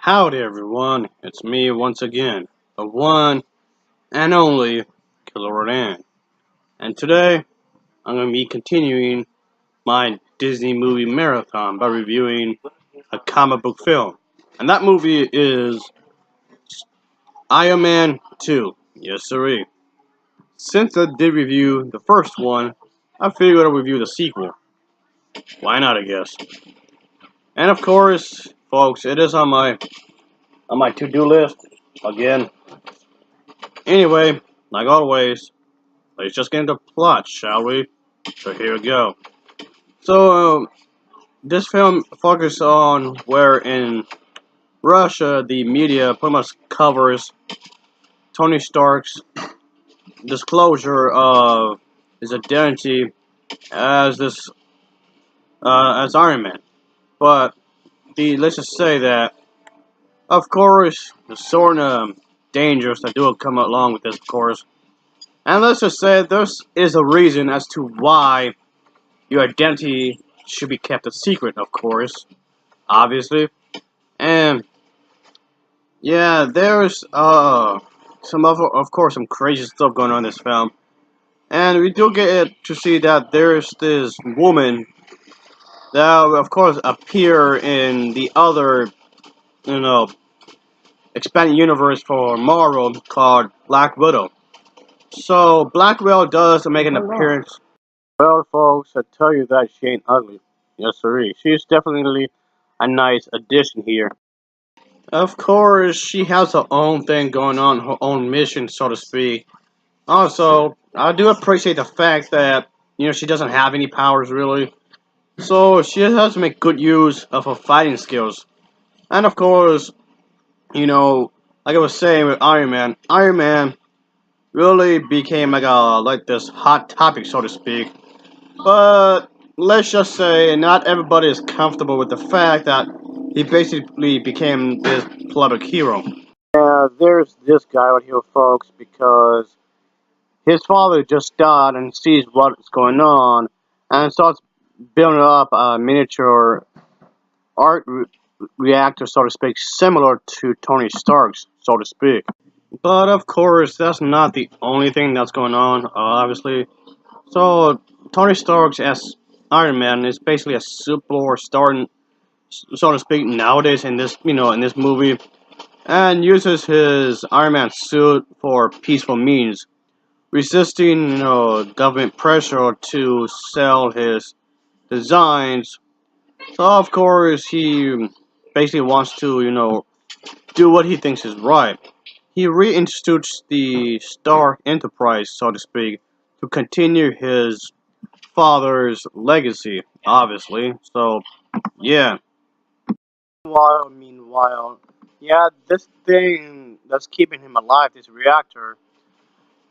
Howdy everyone, it's me once again, the one and only Killer Rodan. And today, I'm going to be continuing my Disney movie marathon by reviewing a comic book film. And that movie is Iron Man 2. Yes sirree. Since I did review the first one, I figured I'd review the sequel. Why not, I guess. And of course, folks, it is on my to-do list again. Anyway, like always, let's just get into the plot, shall we? So here we go. So, this film focuses on where in Russia the media pretty much covers Tony Stark's disclosure of his identity as as Iron Man. But let's just say that, of course, the sort of dangers that do come along with this, of course. And let's just say this is a reason as to why your identity should be kept a secret, of course, obviously. And yeah, there's some of course some crazy stuff going on in this film. And we do get to see that there's this woman that will, of course, appear in the other, you know, expanded universe for Marvel called Black Widow. So Black Widow does make an appearance. Well, folks, I tell you that she ain't ugly. Yes, sirree. She's definitely a nice addition here. Of course, she has her own thing going on, her own mission, so to speak. Also, I do appreciate the fact that, she doesn't have any powers really. So she has to make good use of her fighting skills. And of course, like I was saying with Iron Man really became like this hot topic, so to speak. But let's just say not everybody is comfortable with the fact that he basically became this public hero. There's this guy right here, folks, because his father just died and sees what's going on and starts building up a miniature art reactor, so to speak, similar to Tony Stark's, so to speak. But of course, that's not the only thing that's going on, obviously. So, Tony Stark's as Iron Man is basically a super star, so to speak, nowadays in this movie, and uses his Iron Man suit for peaceful means, resisting, government pressure to sell his designs. So of course he basically wants to, do what he thinks is right. He reinstitutes the Stark Enterprise, so to speak, to continue his father's legacy, obviously. So yeah. Meanwhile, yeah, this thing that's keeping him alive, this reactor,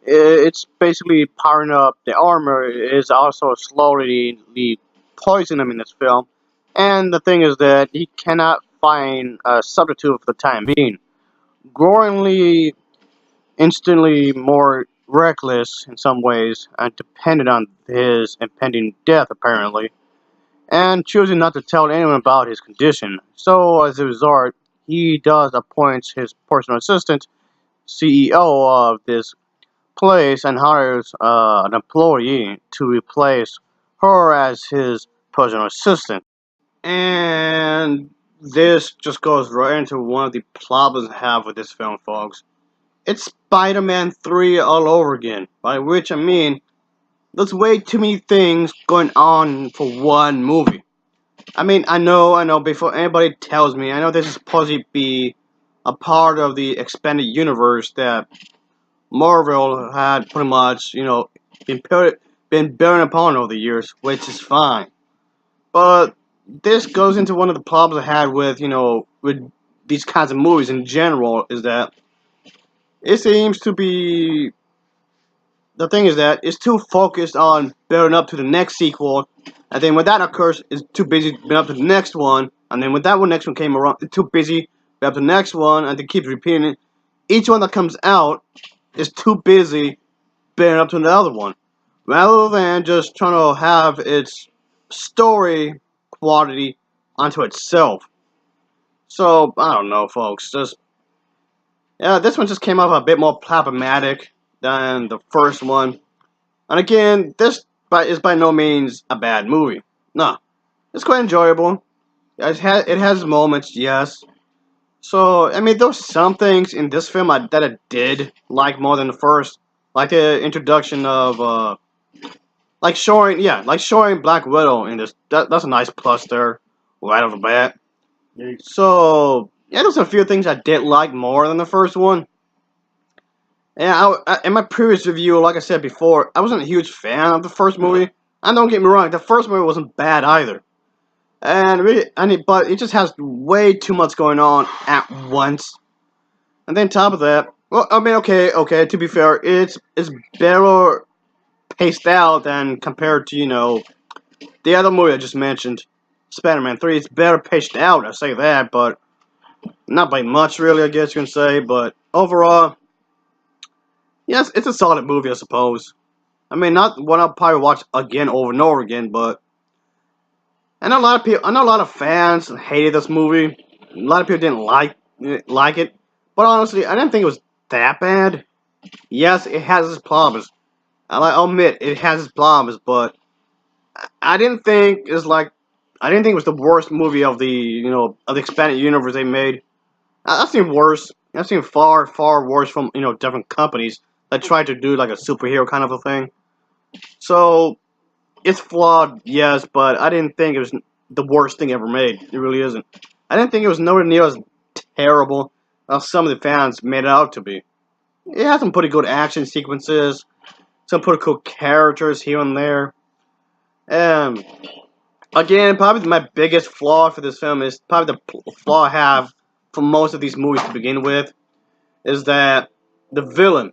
it's basically powering up the armor. Is also slowly poisoning him in this film. And the thing is that he cannot find a substitute for the time being. Growingly, instantly more reckless in some ways, and dependent on his impending death, apparently, and choosing not to tell anyone about his condition. So, as a result, he does appoint his personal assistant, CEO of this place, and hires an employee to replace her as his personal assistant. And this just goes right into one of the problems I have with this film, folks. It's Spider-Man 3 all over again, by which I mean there's way too many things going on for one movie. I mean, I know, before anybody tells me, I know this is supposed to be a part of the expanded universe that Marvel had pretty much, been building upon over the years, which is fine. But this goes into one of the problems I had with, with these kinds of movies in general, is that it seems to be the thing is that it's too focused on building up to the next sequel, and then when that occurs, it's too busy building up to the next one, and then when that one next one came around, it's too busy building up to the next one, and they keep repeating it. Each one that comes out is too busy building up to the other one, rather than just trying to have its story quality onto itself. So, I don't know, folks. Yeah, this one just came off a bit more problematic than the first one. And again, is by no means a bad movie. No, it's quite enjoyable. It has moments, yes. So, I mean, there's some things in this film that I did like more than the first. Like the introduction of, like showing Black Widow in this. That's a nice plus there, right off the bat. So, yeah, there's a few things I did like more than the first one. Yeah, in my previous review, like I said before, I wasn't a huge fan of the first movie. And don't get me wrong, the first movie wasn't bad either. And really, but it just has way too much going on at once. And then top of that, well, I mean, okay. To be fair, it's better paced out than compared to the other movie I just mentioned, Spider-Man 3. It's better paced out. I say that, but not by much, really. I guess you can say. But overall, yes, it's a solid movie, I suppose. I mean, not one I'll probably watch again over and over again, but I know a lot of people. I know a lot of fans hated this movie. A lot of people didn't like it, but honestly, I didn't think it was that bad. Yes, it has its problems. I'll admit it has its problems, but I didn't think it's like I didn't think it was the worst movie of the expanded universe they made. I've seen worse. I've seen far worse from different companies that tried to do like a superhero kind of a thing. So it's flawed, yes, but I didn't think it was the worst thing ever made. It really isn't. I didn't think it was nowhere near as terrible as some of the fans made it out to be. It has some pretty good action sequences, some pretty cool characters here and there. And again, probably my biggest flaw for this film is probably the flaw I have for most of these movies to begin with, is that the villain.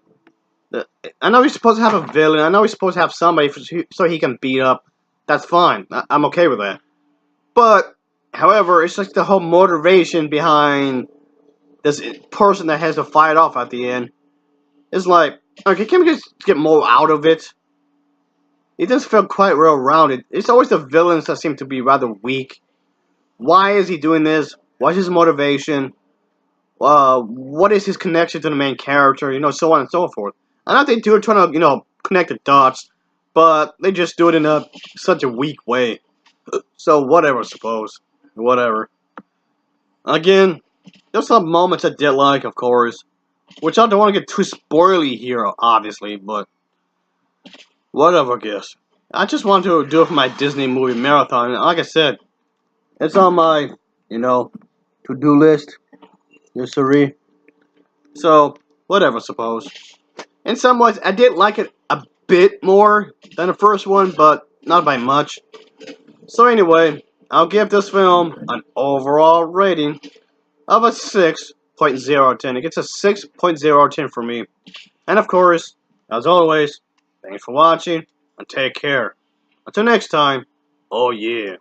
I know you're supposed to have a villain. I know you're supposed to have somebody so he can beat up. That's fine. I'm okay with that. But, however, it's like the whole motivation behind this person that has to fight off at the end. It's like, okay, can we just get more out of it? It doesn't feel quite well rounded. It's always the villains that seem to be rather weak. Why is he doing this? What's his motivation? What is his connection to the main character? So on and so forth. I know they do it trying to, connect the dots, but they just do it in such a weak way. So whatever, I suppose. Whatever. Again, there's some moments I did like, of course, which I don't want to get too spoily here, obviously, but whatever, I guess. I just want to do it for my Disney movie marathon. And like I said, it's on my, to-do list. Yes, sirree. So, whatever, I suppose. In some ways, I did like it a bit more than the first one, but not by much. So anyway, I'll give this film an overall rating of a 6.010. It gets a 6.010 for me. And of course, as always, thanks for watching, and take care. Until next time, oh yeah.